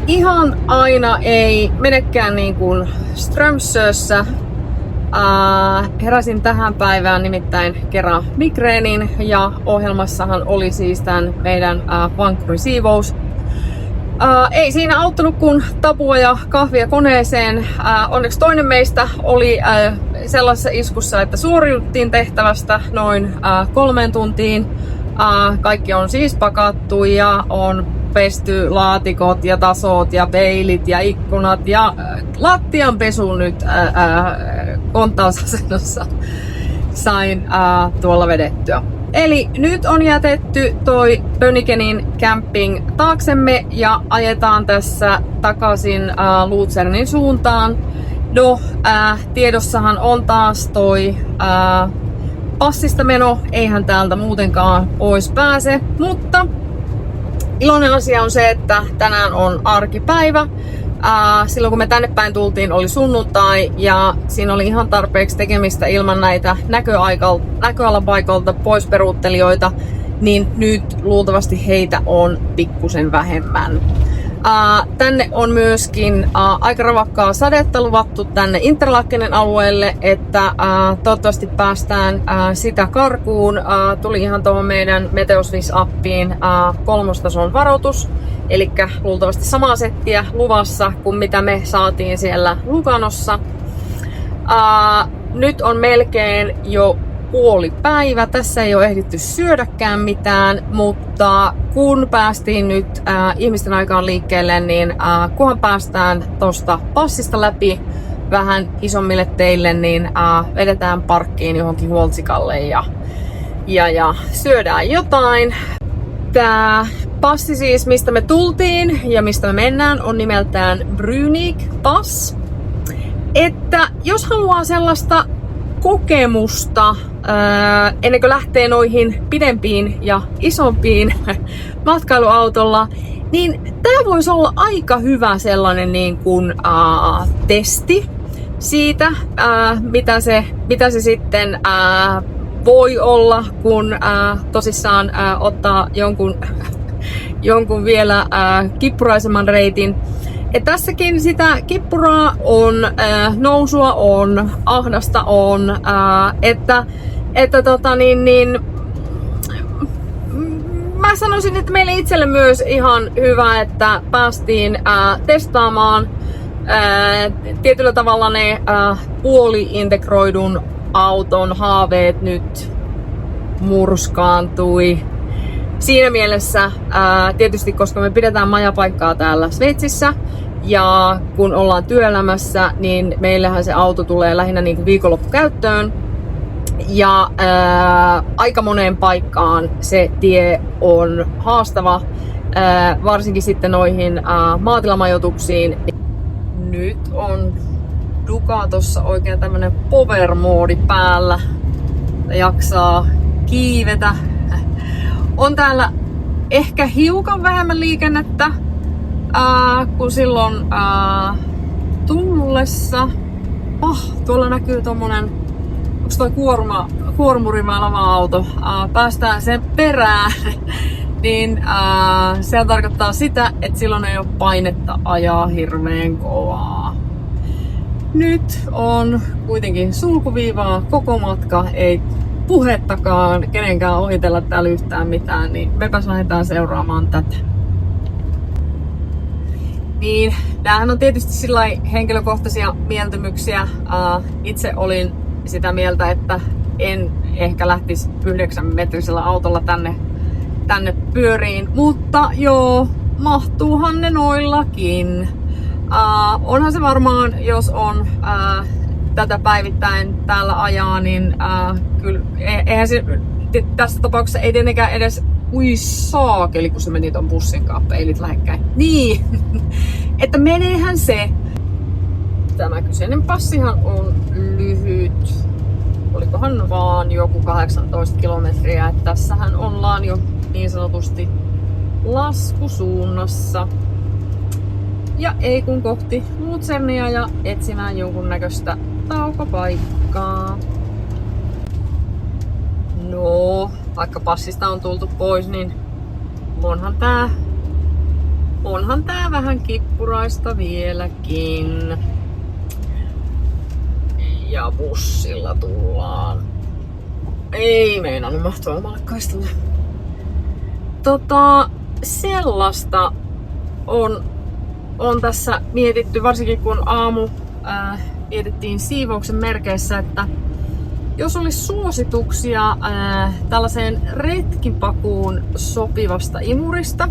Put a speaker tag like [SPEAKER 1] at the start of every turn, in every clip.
[SPEAKER 1] ihan aina ei menekään niin kuin Strömsössä. Heräsin tähän päivään nimittäin kerran migreenin ja ohjelmassahan oli siis tämän meidän vankkurisiivous. Ei siinä auttanut kun tapua ja kahvia koneeseen. Onneksi toinen meistä oli sellaisessa iskussa, että suoriuduttiin tehtävästä noin 3 tuntiin. Kaikki on siis pakattu ja on pesty laatikot ja tasot ja peilit ja ikkunat ja lattianpesu nyt konttausasennossa sain tuolla vedettyä. Eli nyt on jätetty toi Bönnigenin camping taaksemme ja ajetaan tässä takaisin Luzernin suuntaan. No, tiedossahan on taas toi passista meno, eihän täältä muutenkaan pois pääse, mutta iloinen asia on se, että tänään on arkipäivä. Silloin kun me tänne päin tultiin oli sunnuntai ja siinä oli ihan tarpeeksi tekemistä ilman näitä näköalapaikalta poisperuuttelijoita, niin nyt luultavasti heitä on pikkusen vähemmän. Tänne on myöskin aika ravakkaa sadetta luvattu tänne Interlakenen alueelle, että toivottavasti päästään sitä karkuun. Tuli ihan tuohon meidän Meteosvis-appiin 3. tason varoitus, eli luultavasti samaa settiä luvassa kuin mitä me saatiin siellä Luganossa. Nyt on melkein jo puolipäivä. Tässä ei ole ehditty syödäkään mitään, mutta kun päästiin nyt ihmisten aikaan liikkeelle, niin kunhan päästään tosta passista läpi vähän isommille teille, niin vedetään parkkiin johonkin huoltsikalle ja syödään jotain. Tää passi siis, mistä me tultiin ja mistä me mennään, on nimeltään Brünig Pass. Että jos haluaa sellaista kokemusta ennen kuin lähtee noihin pidempiin ja isompiin matkailuautolla, niin tämä voisi olla aika hyvä sellainen niin kuin, testi siitä, mitä se sitten voi olla, kun tosissaan ottaa jonkun vielä kippuraisemman reitin. Et tässäkin sitä kippuraa on, nousua on, ahdasta on, mä sanoisin, että meille itselle myös ihan hyvä, että päästiin testaamaan tietyllä tavalla ne puoli-integroidun auton haaveet nyt murskaantui. Siinä mielessä tietysti, koska me pidetään majapaikkaa täällä Sveitsissä ja kun ollaan työelämässä, niin meillähän se auto tulee lähinnä niin kuin viikonloppukäyttöön. Ja aika moneen paikkaan se tie on haastava, varsinkin sitten noihin maatilamajoituksiin. Nyt on Ducatossa oikein tämmönen power-moodi päällä, jaksaa kiivetä. On täällä ehkä hiukan vähemmän liikennettä kuin silloin tullessa. Tuolla näkyy tommonen, onks toi kuormurimailava auto? Päästään sen perään, niin se tarkoittaa sitä, että silloin ei ole painetta ajaa hirveän kovaa. Nyt on kuitenkin sulkuviivaa koko matka, ei puhettakaan kenenkään ohitella täällä yhtään mitään, niin mepäs lähdetään seuraamaan tätä. Niin, näähän on tietysti sillai henkilökohtaisia mieltymyksiä. Itse olin sitä mieltä, että en ehkä lähtisi 9-metrisellä autolla tänne pyöriin, mutta joo, mahtuuhan ne noillakin. Onhan se varmaan, jos on tätä päivittäin täällä ajaa, niin kyllä eihän se tässä tapauksessa ei tietenkään edes saakeli, kun se meni ton bussin kanssa peilit lähekkäin. Niin, että meneehän se. Tämä kyseinen passihan on lyhyt. Olikohan vaan joku 18 kilometriä. Että tässähän ollaan jo niin sanotusti laskusuunnassa. Ja ei kun kohti Luzernia ja etsimään jonkunnäköistä taukopaikkaa. No, vaikka passista on tultu pois, niin onhan tää onhan tää vähän kippuraista vieläkin. Ja bussilla tullaan. Ei meinannut mahtua omalle kaistalle. Sellaista on tässä mietitty, varsinkin kun aamu mietittiin siivouksen merkeissä, että jos olisi suosituksia tällaiseen retkipakuun sopivasta imurista.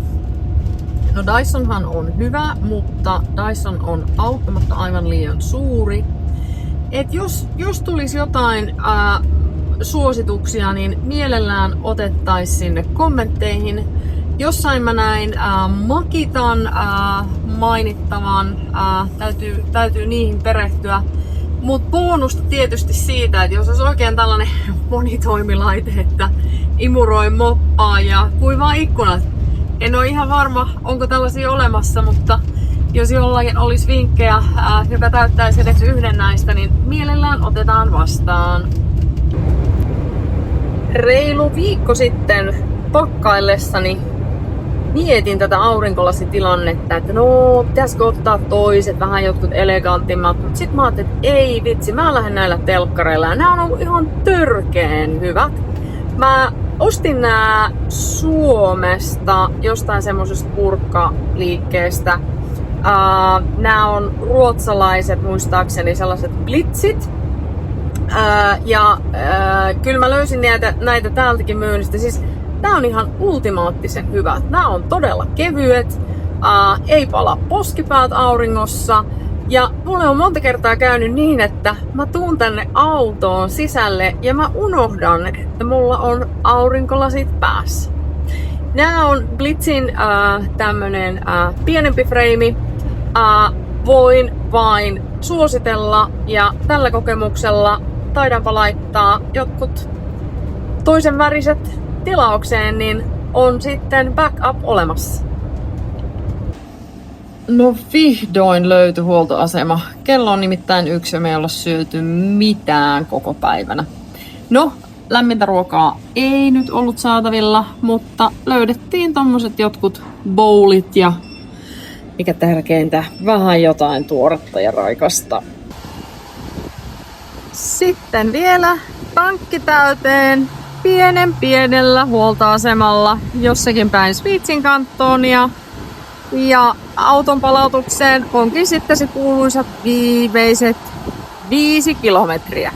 [SPEAKER 1] No Dysonhan on hyvä, mutta Dyson on auttamatta aivan liian suuri. Et jos tulisi jotain suosituksia, niin mielellään otettaisiin sinne kommentteihin. Jossain mä näin Makitan mainittavan, täytyy niihin perehtyä. Mut bonusta tietysti siitä, että jos olisi oikein tällainen monitoimilaite, että imuroi, moppaa ja kuivaa ikkunat. En ole ihan varma, onko tällaisia olemassa, mutta jos jollakin olisi vinkkejä, joka täyttäisi edes yhden näistä, niin mielellään otetaan vastaan. Reilu viikko sitten pakkaillessani mietin tätä aurinkolasitilannetta, että no, pitäisikö ottaa toiset, vähän jotkut elegantimmat, mutta sit mä ajattelin, että ei vitsi, mä lähden näillä telkkareilla ja nämä on ollut ihan törkeen hyvät. Mä ostin nää Suomesta jostain semmosesta purkkaliikkeestä. Nää on ruotsalaiset muistaakseni sellaiset blitzit. Kyllä mä löysin näitä täältäkin myynnistä. Siis tää on ihan ultimaattisen hyvä. Nää on todella kevyet, ei pala poskipäät auringossa. Ja mulle on monta kertaa käynyt niin, että mä tuun tänne autoon sisälle ja mä unohdan, että mulla on aurinkolasit päässä. Nää on Blitzin tämmönen pienempi freimi. Voin vain suositella ja tällä kokemuksella taidanpa laittaa jotkut toisen väriset tilaukseen, niin on sitten backup olemassa. No vihdoin löytyi huoltoasema. Kello on nimittäin 1 ja me ei olla syöty mitään koko päivänä. No, lämmintä ruokaa ei nyt ollut saatavilla, mutta löydettiin tommoset jotkut bowlit ja mikä tärkeintä, vähän jotain tuoretta ja raikasta. Sitten vielä tankki täyteen pienellä huoltoasemalla jossakin päin Sviitsin kantonia. Ja auton palautukseen onkin sitten se kuuluisat viimeiset 5 kilometriä.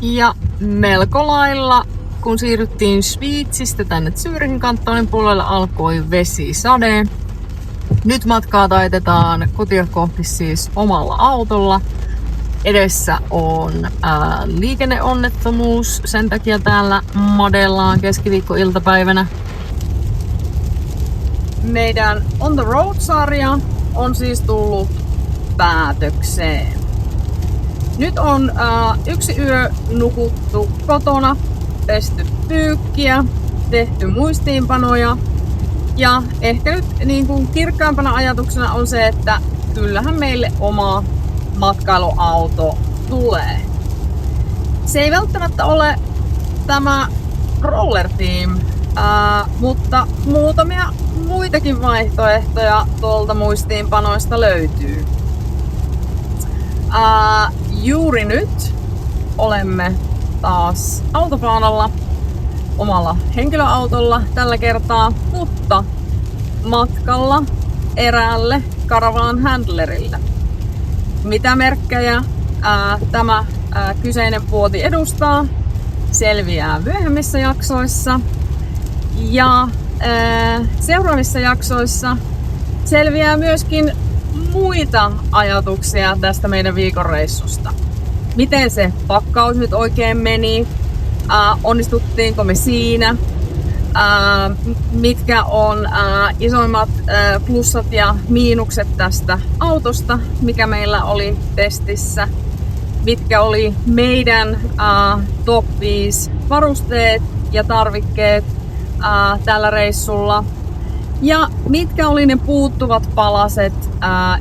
[SPEAKER 1] Ja melko lailla, kun siirryttiin Sviitsistä tänne Zürichin kantonin puolelle, alkoi vesisade. Nyt matkaa taitetaan kotia kohti siis omalla autolla. Edessä on liikenneonnettomuus, sen takia täällä madellaan keskiviikkoiltapäivänä. Meidän On the Road-sarja on siis tullut päätökseen. Nyt on 1 yö nukuttu kotona, pesty pyykkiä, tehty muistiinpanoja ja ehkä nyt niin kuin kirkkaampana ajatuksena on se, että kyllähän meille oma matkailuauto tulee. Se ei välttämättä ole tämä Roller Team, mutta muutamia muitakin vaihtoehtoja tuolta muistiinpanoista löytyy. Juuri nyt olemme taas autopaanalla omalla henkilöautolla tällä kertaa, mutta matkalla eräälle Caravan Handlerille. Mitä merkkejä tämä kyseinen vuoti edustaa, selviää myöhemmissä jaksoissa. Ja seuraavissa jaksoissa selviää myöskin muita ajatuksia tästä meidän viikonreissusta. Miten se pakkaus nyt oikein meni? Onnistuttiinko me siinä? Mitkä on isoimmat plussat ja miinukset tästä autosta, mikä meillä oli testissä? Mitkä oli meidän top 5 varusteet ja tarvikkeet tällä reissulla? Ja mitkä oli ne puuttuvat palaset,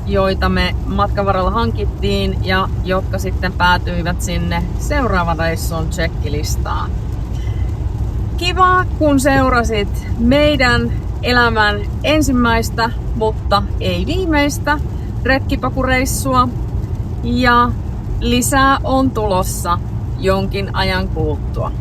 [SPEAKER 1] joita me matkan varrella hankittiin ja jotka sitten päätyivät sinne seuraavan reissun checkilistaan. Kiva, kun seurasit meidän elämän ensimmäistä, mutta ei viimeistä retkipakureissua. Ja lisää on tulossa jonkin ajan kuluttua.